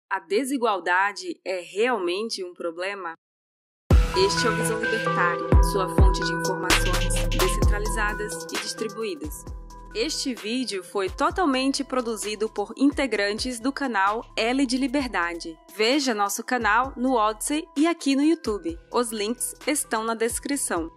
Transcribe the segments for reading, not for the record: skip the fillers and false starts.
A desigualdade é realmente um problema? Este é o Visão Libertária, sua fonte de informações descentralizadas e distribuídas. Este vídeo foi totalmente produzido por integrantes do canal L de Liberdade. Veja nosso canal no Odysee e aqui no YouTube. Os links estão na descrição.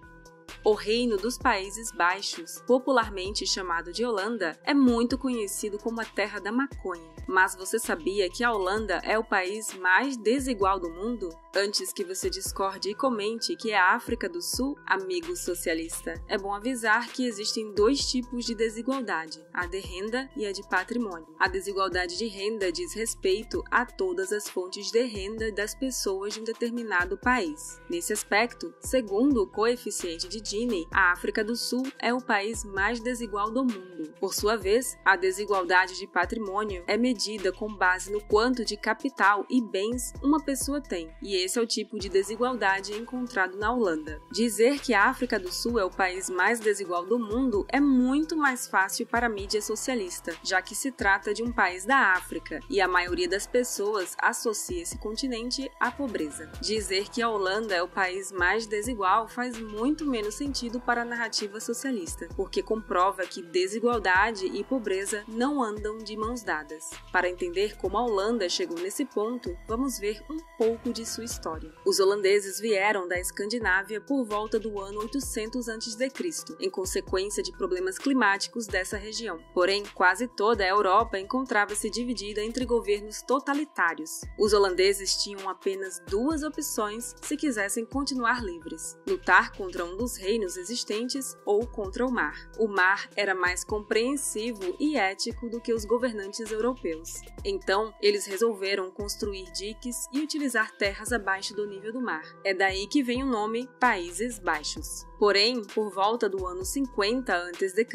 O Reino dos Países Baixos, popularmente chamado de Holanda, é muito conhecido como a terra da maconha. Mas você sabia que a Holanda é o país mais desigual do mundo? Antes que você discorde e comente que é a África do Sul, amigo socialista, é bom avisar que existem dois tipos de desigualdade, a de renda e a de patrimônio. A desigualdade de renda diz respeito a todas as fontes de renda das pessoas de um determinado país. Nesse aspecto, segundo o coeficiente de Gini, a África do Sul é o país mais desigual do mundo. Por sua vez, a desigualdade de patrimônio é medida com base no quanto de capital e bens uma pessoa tem, e esse é o tipo de desigualdade encontrado na Holanda. Dizer que a África do Sul é o país mais desigual do mundo é muito mais fácil para a mídia socialista, já que se trata de um país da África, e a maioria das pessoas associa esse continente à pobreza. Dizer que a Holanda é o país mais desigual faz muito menos sentido para a narrativa socialista, porque comprova que desigualdade e pobreza não andam de mãos dadas. Para entender como a Holanda chegou nesse ponto, vamos ver um pouco de sua história. Os holandeses vieram da Escandinávia por volta do ano 800 a.C., em consequência de problemas climáticos dessa região. Porém, quase toda a Europa encontrava-se dividida entre governos totalitários. Os holandeses tinham apenas duas opções se quisessem continuar livres: lutar contra um dos reinos existentes ou contra o mar. O mar era mais compreensivo e ético do que os governantes europeus. Então, eles resolveram construir diques e utilizar terras abaixo do nível do mar. É daí que vem o nome Países Baixos. Porém, por volta do ano 50 a.C.,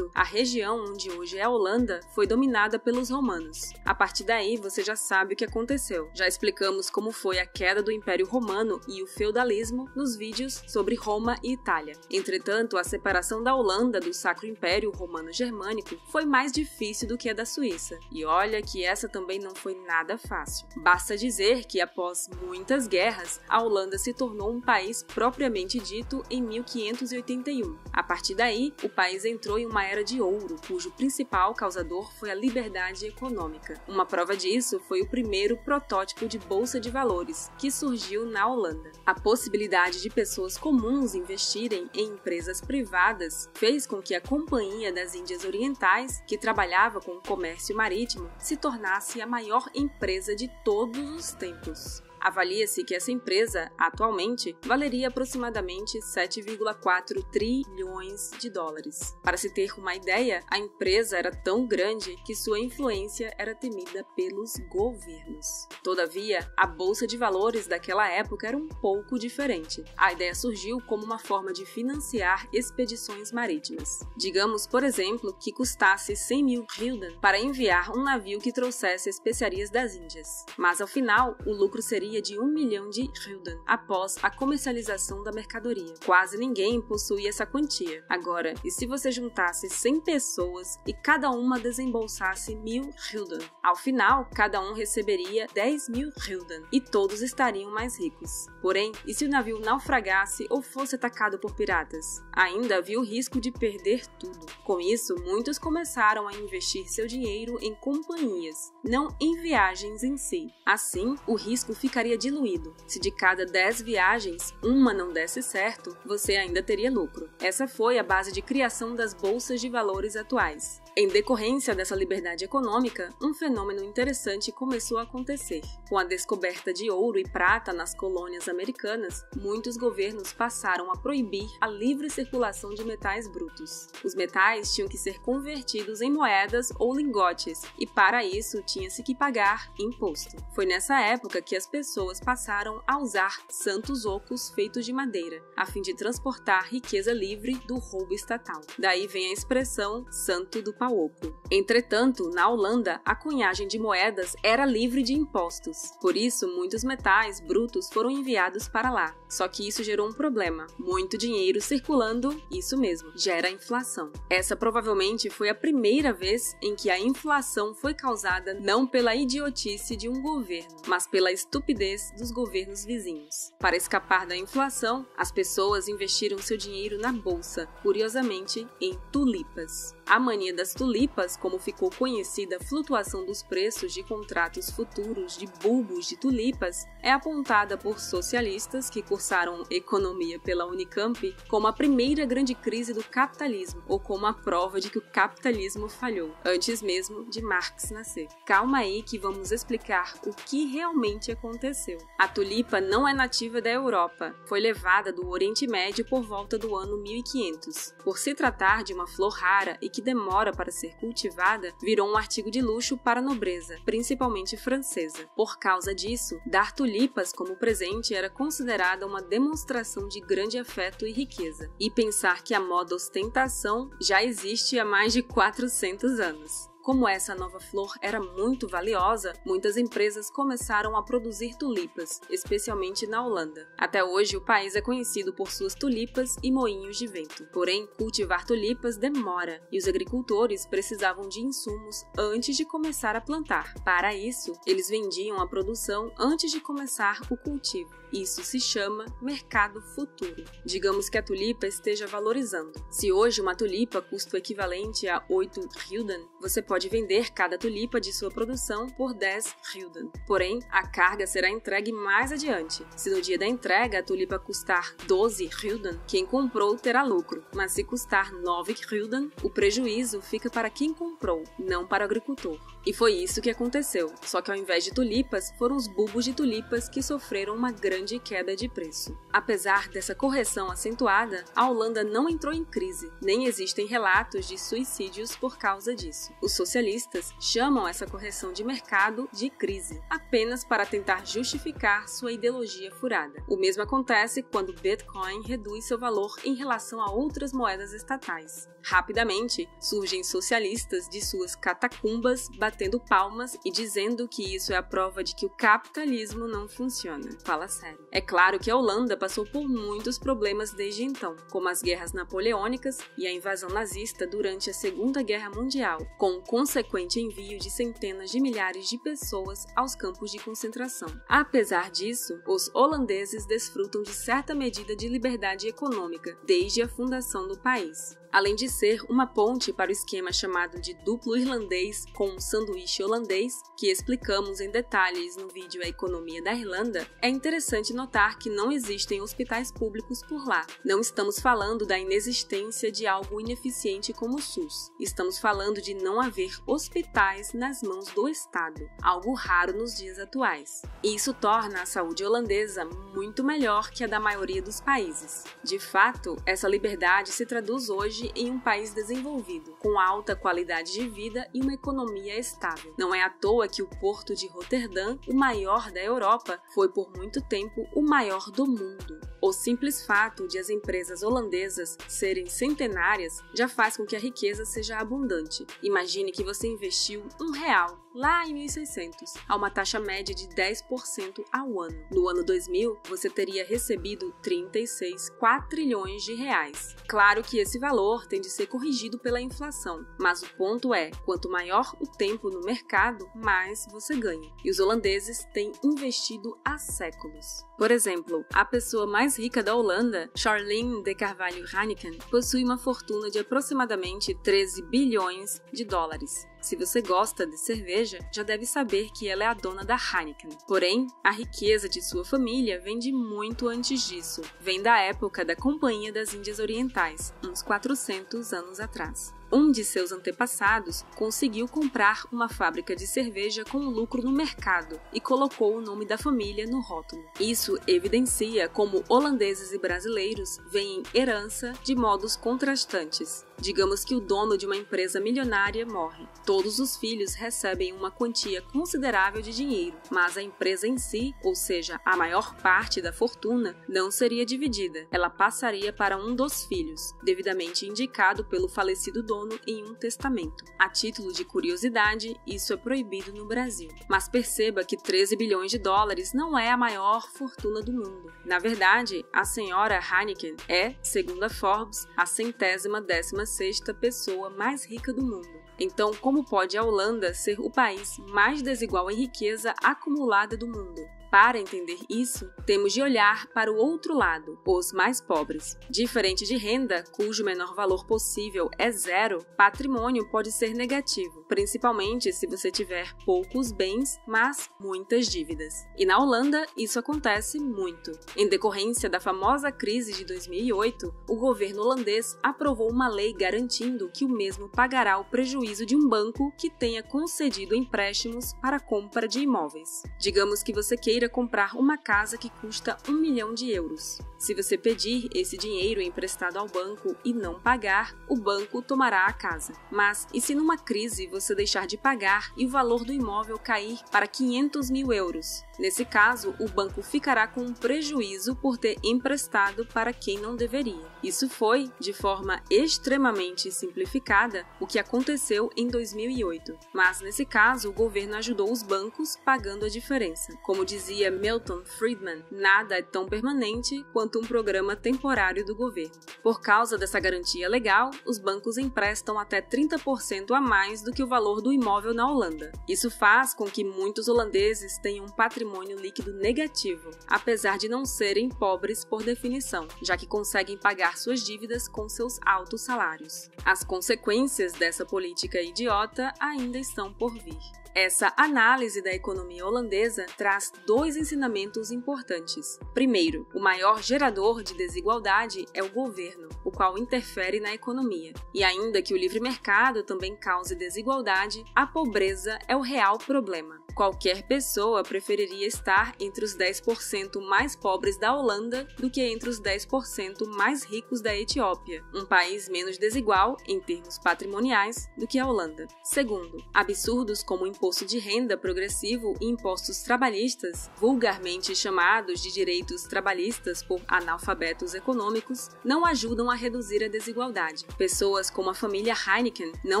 a região onde hoje é a Holanda foi dominada pelos romanos. A partir daí, você já sabe o que aconteceu. Já explicamos como foi a queda do Império Romano e o feudalismo nos vídeos sobre Roma e Itália. Entretanto, a separação da Holanda do Sacro Império Romano-Germânico foi mais difícil do que a da Suíça. E olha que essa também não foi nada fácil. Basta dizer que, após muitas guerras, a Holanda se tornou um país propriamente dito em 1581. A partir daí, o país entrou em uma era de ouro, cujo principal causador foi a liberdade econômica. Uma prova disso foi o primeiro protótipo de bolsa de valores, que surgiu na Holanda. A possibilidade de pessoas comuns investirem em empresas privadas fez com que a Companhia das Índias Orientais, que trabalhava com o comércio marítimo, se tornasse a maior empresa de todos os tempos. Avalia-se que essa empresa, atualmente, valeria aproximadamente 7,4 trilhões de dólares. Para se ter uma ideia, a empresa era tão grande que sua influência era temida pelos governos. Todavia, a bolsa de valores daquela época era um pouco diferente. A ideia surgiu como uma forma de financiar expedições marítimas. Digamos, por exemplo, que custasse 100 mil gulden para enviar um navio que trouxesse especiarias das Índias. Mas, ao final, o lucro seria de 1 milhão de gulden após a comercialização da mercadoria. Quase ninguém possuía essa quantia. Agora, e se você juntasse 100 pessoas e cada uma desembolsasse 1.000 gulden? Ao final, cada um receberia 10 mil gulden e todos estariam mais ricos. Porém, e se o navio naufragasse ou fosse atacado por piratas? Ainda havia o risco de perder tudo. Com isso, muitos começaram a investir seu dinheiro em companhias, não em viagens em si. Assim, o risco ficaria diluído. Se de cada 10 viagens, uma não desse certo, você ainda teria lucro. Essa foi a base de criação das bolsas de valores atuais. Em decorrência dessa liberdade econômica, um fenômeno interessante começou a acontecer. Com a descoberta de ouro e prata nas colônias americanas, muitos governos passaram a proibir a livre circulação de metais brutos. Os metais tinham que ser convertidos em moedas ou lingotes, e para isso tinha-se que pagar imposto. Foi nessa época que as pessoas passaram a usar santos ocos feitos de madeira, a fim de transportar riqueza livre do roubo estatal. Daí vem a expressão santo do Pauopo. Entretanto, na Holanda, a cunhagem de moedas era livre de impostos. Por isso, muitos metais brutos foram enviados para lá. Só que isso gerou um problema. Muito dinheiro circulando, isso mesmo, gera inflação. Essa provavelmente foi a primeira vez em que a inflação foi causada não pela idiotice de um governo, mas pela estupidez dos governos vizinhos. Para escapar da inflação, as pessoas investiram seu dinheiro na bolsa, curiosamente em tulipas. A mania das tulipas, como ficou conhecida a flutuação dos preços de contratos futuros de bulbos de tulipas, é apontada por socialistas que cursaram economia pela Unicamp como a primeira grande crise do capitalismo, ou como a prova de que o capitalismo falhou, antes mesmo de Marx nascer. Calma aí que vamos explicar o que realmente aconteceu. A tulipa não é nativa da Europa, foi levada do Oriente Médio por volta do ano 1500. Por se tratar de uma flor rara e que demora para ser cultivada, virou um artigo de luxo para a nobreza, principalmente francesa. Por causa disso, dar tulipas como presente era considerada uma demonstração de grande afeto e riqueza. E pensar que a moda ostentação já existe há mais de 400 anos. Como essa nova flor era muito valiosa, muitas empresas começaram a produzir tulipas, especialmente na Holanda. Até hoje, o país é conhecido por suas tulipas e moinhos de vento. Porém, cultivar tulipas demora, e os agricultores precisavam de insumos antes de começar a plantar. Para isso, eles vendiam a produção antes de começar o cultivo. Isso se chama mercado futuro. Digamos que a tulipa esteja valorizando. Se hoje uma tulipa custa o equivalente a 8 gulden, você pode vender cada tulipa de sua produção por 10 gulden. Porém, a carga será entregue mais adiante. Se no dia da entrega a tulipa custar 12 gulden, quem comprou terá lucro. Mas se custar 9 gulden, o prejuízo fica para quem comprou, não para o agricultor. E foi isso que aconteceu. Só que ao invés de tulipas, foram os bulbos de tulipas que sofreram uma grande queda de preço. Apesar dessa correção acentuada, a Holanda não entrou em crise, nem existem relatos de suicídios por causa disso. Os socialistas chamam essa correção de mercado de crise, apenas para tentar justificar sua ideologia furada. O mesmo acontece quando o Bitcoin reduz seu valor em relação a outras moedas estatais. Rapidamente, surgem socialistas de suas catacumbas batendo palmas e dizendo que isso é a prova de que o capitalismo não funciona. Fala sério. É claro que a Holanda passou por muitos problemas desde então, como as guerras napoleônicas e a invasão nazista durante a Segunda Guerra Mundial, com o consequente envio de centenas de milhares de pessoas aos campos de concentração. Apesar disso, os holandeses desfrutam de certa medida de liberdade econômica desde a fundação do país. Além de ser uma ponte para o esquema chamado de duplo irlandês com um sanduíche holandês, que explicamos em detalhes no vídeo A Economia da Irlanda, é interessante notar que não existem hospitais públicos por lá. Não estamos falando da inexistência de algo ineficiente como o SUS. Estamos falando de não haver hospitais nas mãos do Estado, algo raro nos dias atuais. E isso torna a saúde holandesa muito melhor que a da maioria dos países. De fato, essa liberdade se traduz hoje em um país desenvolvido, com alta qualidade de vida e uma economia estável. Não é à toa que o porto de Roterdã, o maior da Europa, foi por muito tempo o maior do mundo. O simples fato de as empresas holandesas serem centenárias já faz com que a riqueza seja abundante. Imagine que você investiu R$1 lá em 1600, a uma taxa média de 10% ao ano. No ano 2000, você teria recebido 36 quatrilhões de reais. Claro que esse valor tem de ser corrigido pela inflação, mas o ponto é, quanto maior o tempo no mercado, mais você ganha. E os holandeses têm investido há séculos. Por exemplo, a pessoa mais rica da Holanda, Charlene de Carvalho Heineken, possui uma fortuna de aproximadamente 13 bilhões de dólares. Se você gosta de cerveja, já deve saber que ela é a dona da Heineken. Porém, a riqueza de sua família vem de muito antes disso. Vem da época da Companhia das Índias Orientais, uns 400 anos atrás. Um de seus antepassados conseguiu comprar uma fábrica de cerveja com lucro no mercado e colocou o nome da família no rótulo. Isso evidencia como holandeses e brasileiros veem herança de modos contrastantes. Digamos que o dono de uma empresa milionária morre. Todos os filhos recebem uma quantia considerável de dinheiro, mas a empresa em si, ou seja, a maior parte da fortuna, não seria dividida. Ela passaria para um dos filhos, devidamente indicado pelo falecido dono em um testamento. A título de curiosidade, isso é proibido no Brasil. Mas perceba que 13 bilhões de dólares não é a maior fortuna do mundo. Na verdade, a senhora Heineken é, segundo a Forbes, a 116ª pessoa mais rica do mundo. Então, como pode a Holanda ser o país mais desigual em riqueza acumulada do mundo? Para entender isso, temos de olhar para o outro lado, os mais pobres. Diferente de renda, cujo menor valor possível é zero, patrimônio pode ser negativo, principalmente se você tiver poucos bens, mas muitas dívidas. E na Holanda, isso acontece muito. Em decorrência da famosa crise de 2008, o governo holandês aprovou uma lei garantindo que o mesmo pagará o prejuízo de um banco que tenha concedido empréstimos para a compra de imóveis. Digamos que você queira comprar uma casa que custa 1 milhão de euros. Se você pedir esse dinheiro emprestado ao banco e não pagar, o banco tomará a casa. Mas e se numa crise você deixar de pagar e o valor do imóvel cair para 500 mil euros? Nesse caso, o banco ficará com um prejuízo por ter emprestado para quem não deveria. Isso foi, de forma extremamente simplificada, o que aconteceu em 2008. Mas nesse caso, o governo ajudou os bancos pagando a diferença. Como dizia Milton Friedman, nada é tão permanente quanto um programa temporário do governo. Por causa dessa garantia legal, os bancos emprestam até 30% a mais do que o valor do imóvel na Holanda. Isso faz com que muitos holandeses tenham um patrimônio líquido negativo, apesar de não serem pobres por definição, já que conseguem pagar suas dívidas com seus altos salários. As consequências dessa política idiota ainda estão por vir. Essa análise da economia holandesa traz 2 ensinamentos importantes. Primeiro, o maior gerador de desigualdade é o governo, o qual interfere na economia. E ainda que o livre mercado também cause desigualdade, a pobreza é o real problema. Qualquer pessoa preferiria estar entre os 10% mais pobres da Holanda do que entre os 10% mais ricos da Etiópia, um país menos desigual, em termos patrimoniais, do que a Holanda. Segundo, absurdos como o imposto de renda progressivo e impostos trabalhistas, vulgarmente chamados de direitos trabalhistas por analfabetos econômicos, não ajudam a reduzir a desigualdade. Pessoas como a família Heineken não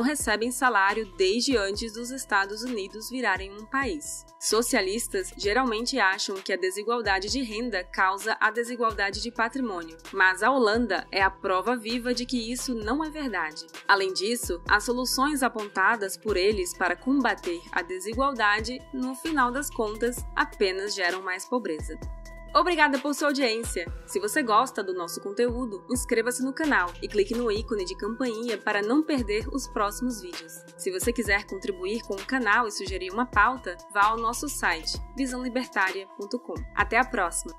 recebem salário desde antes dos Estados Unidos virarem um país. Socialistas geralmente acham que a desigualdade de renda causa a desigualdade de patrimônio, mas a Holanda é a prova viva de que isso não é verdade. Além disso, as soluções apontadas por eles para combater a desigualdade, no final das contas, apenas geram mais pobreza. Obrigada por sua audiência! Se você gosta do nosso conteúdo, inscreva-se no canal e clique no ícone de campainha para não perder os próximos vídeos. Se você quiser contribuir com o canal e sugerir uma pauta, vá ao nosso site visãolibertaria.com. Até a próxima!